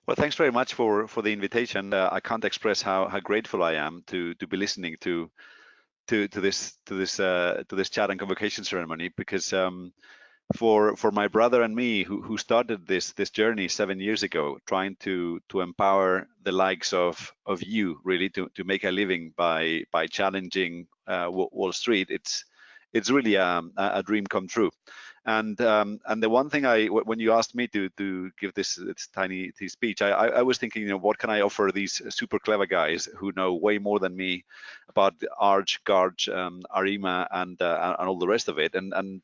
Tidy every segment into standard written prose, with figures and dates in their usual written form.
Well, thanks very much for the invitation. I can't express how grateful I am to be listening to this chat and convocation ceremony, because for my brother and me who started this journey 7 years ago, trying to empower the likes of you really to make a living by challenging Wall Street, it's really a dream come true. And the one thing when you asked me to give this tiny speech, I was thinking, what can I offer these super clever guys who know way more than me about Arch, Garch, Arima, and all the rest of it. And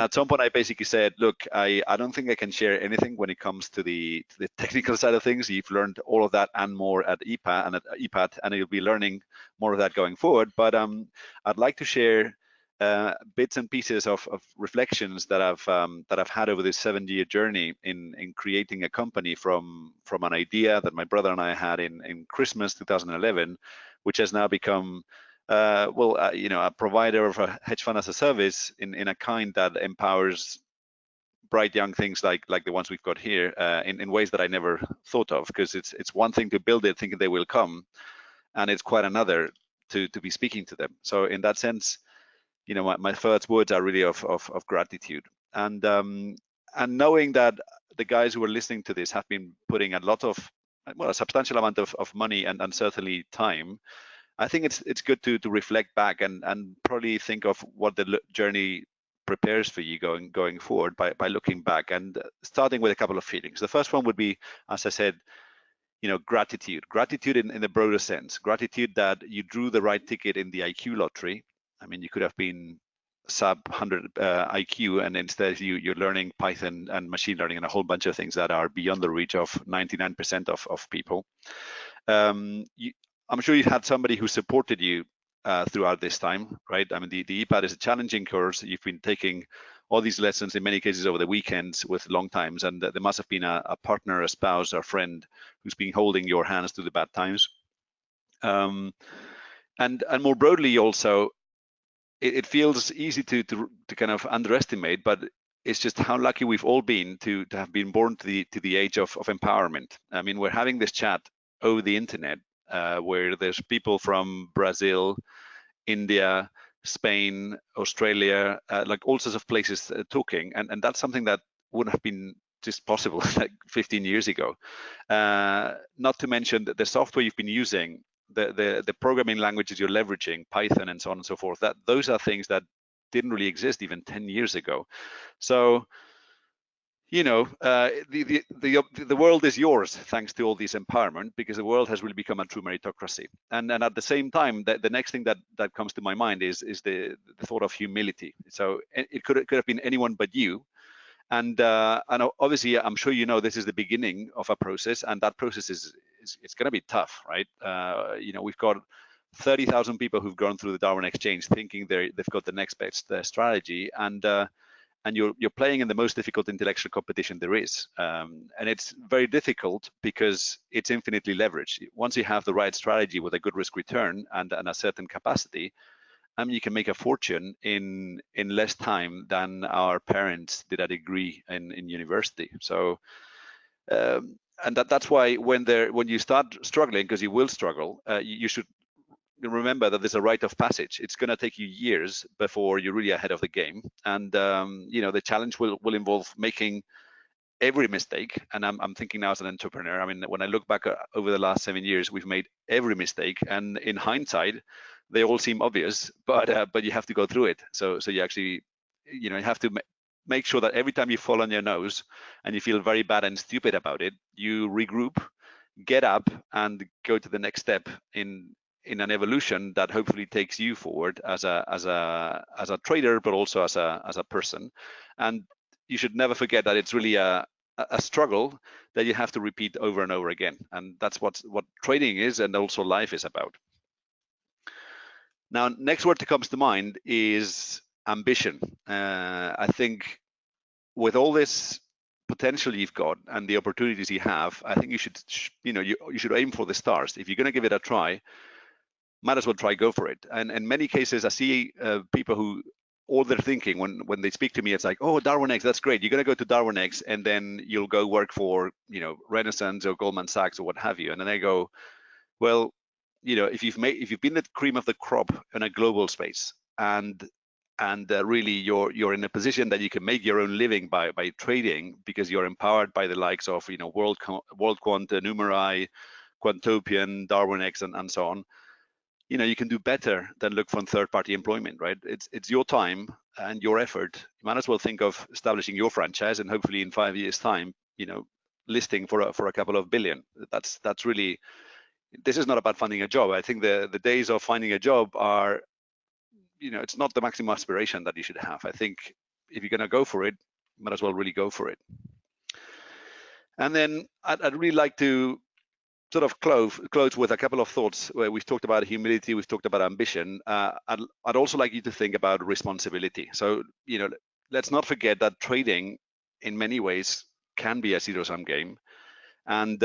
at some point, I basically said, look, I don't think I can share anything when it comes to the technical side of things. You've learned all of that and more at EPAT, and you'll be learning more of that going forward. But I'd like to share bits and pieces of reflections that I've had over this 7-year journey in creating a company from an idea that my brother and I had in Christmas 2011, which has now become a provider of a hedge fund as a service in a kind that empowers bright young things like the ones we've got here in ways that I never thought of, because it's one thing to build it thinking they will come, and it's quite another to be speaking to them. So in that sense, my first words are really of gratitude, and knowing that the guys who are listening to this have been putting a substantial amount of money and certainly time. I think it's good to reflect back and probably think of what the journey prepares for you going forward by looking back and starting with a couple of feelings. The first one would be, as I said, gratitude in the broader sense, gratitude that you drew the right ticket in the IQ lottery. I mean, you could have been sub 100 IQ, and instead you're learning Python and machine learning and a whole bunch of things that are beyond the reach of 99% of people. I'm sure you had somebody who supported you throughout this time, right? I mean, the EPAT is a challenging course. You've been taking all these lessons in many cases over the weekends with long times, and there must have been a partner, a spouse, or a friend who's been holding your hands through the bad times. And more broadly, also, it feels easy to kind of underestimate, but it's just how lucky we've all been to have been born to the age of empowerment. I mean, we're having this chat over the internet, where there's people from Brazil, India, Spain, Australia, like all sorts of places talking, and that's something that wouldn't have been just possible like 15 years ago. Not to mention the software you've been using, the programming languages you're leveraging, Python and so on and so forth. Those are things that didn't really exist even 10 years ago. So the world is yours thanks to all this empowerment, because the world has really become a true meritocracy. And at the same time, the next thing that comes to my mind is the thought of humility. So it could have been anyone but you. And obviously, I'm sure this is the beginning of a process, and that process is going to be tough, right? We've got 30,000 people who've gone through the Darwin Exchange thinking they've got the next best strategy, and you're playing in the most difficult intellectual competition there is. And it's very difficult because it's infinitely leveraged. Once you have the right strategy with a good risk return and a certain capacity, you can make a fortune in less time than our parents did a degree in university. So, and that's why when you start struggling, because you will struggle, you should remember that there's a rite of passage. It's going to take you years before you're really ahead of the game, and the challenge will involve making every mistake. And I'm thinking now as an entrepreneur. I mean, when I look back over the last 7 years, we've made every mistake, and in hindsight, they all seem obvious, but you have to go through it. So you actually, you have to make sure that every time you fall on your nose and you feel very bad and stupid about it, you regroup, get up, and go to the next step in an evolution that hopefully takes you forward as a trader, but also as a person. And you should never forget that it's really a struggle that you have to repeat over and over again. And that's what trading is, and also life is about. Now, next word that comes to mind is ambition. I think with all this potential you've got and the opportunities you have, I think you should aim for the stars. If you're going to give it a try, might as well go for it. And in many cases, I see people who all they're thinking when they speak to me, it's like, oh, DarwinX, that's great. You're going to go to DarwinX and then you'll go work for, Renaissance or Goldman Sachs or what have you. And then I go, well, if you've been the cream of the crop in a global space, and really you're in a position that you can make your own living by trading, because you're empowered by the likes of WorldQuant, Numerai, Quantopian, DarwinX, and so on. You can do better than look for third-party employment, right? It's your time and your effort. You might as well think of establishing your franchise, and hopefully in 5 years' time, listing for a couple of billion. That's really. This is not about finding a job. I think the days of finding a job are, it's not the maximum aspiration that you should have. I think if you're going to go for it, you might as well really go for it. And then I'd really like to sort of close with a couple of thoughts where we've talked about humility, we've talked about ambition. I'd also like you to think about responsibility. So, let's not forget that trading in many ways can be a zero-sum game. And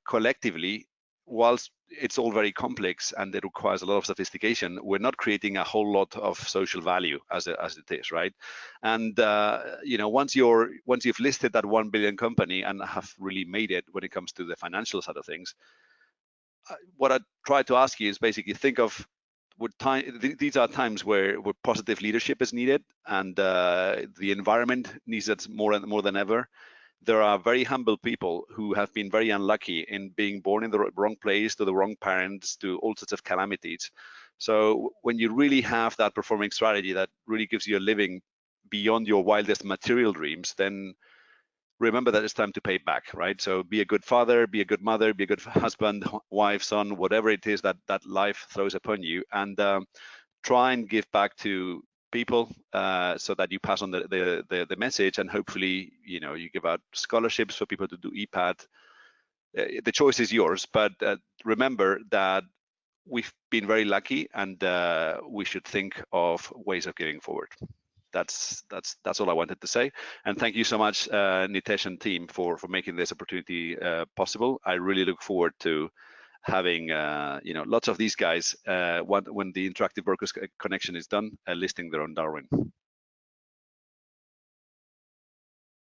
collectively, whilst it's all very complex and it requires a lot of sophistication, we're not creating a whole lot of social value as it is, right? And once you've listed that 1 billion company and have really made it when it comes to the financial side of things, what I try to ask you is basically think of these are times where positive leadership is needed, and the environment needs it more than ever. There are very humble people who have been very unlucky in being born in the wrong place, to the wrong parents, to all sorts of calamities. So when you really have that performing strategy that really gives you a living beyond your wildest material dreams, then remember that it's time to pay back, right? So be a good father, be a good mother, be a good husband, wife, son, whatever it is that life throws upon you, and try and give back to people so that you pass on the message, and hopefully you give out scholarships for people to do EPAD. The choice is yours, but remember that we've been very lucky, and we should think of ways of giving forward. That's all I wanted to say, and thank you so much, Nitesh and team, for making this opportunity possible. I really look forward to having lots of these guys when the Interactive Brokers connection is done, listing their own Darwin.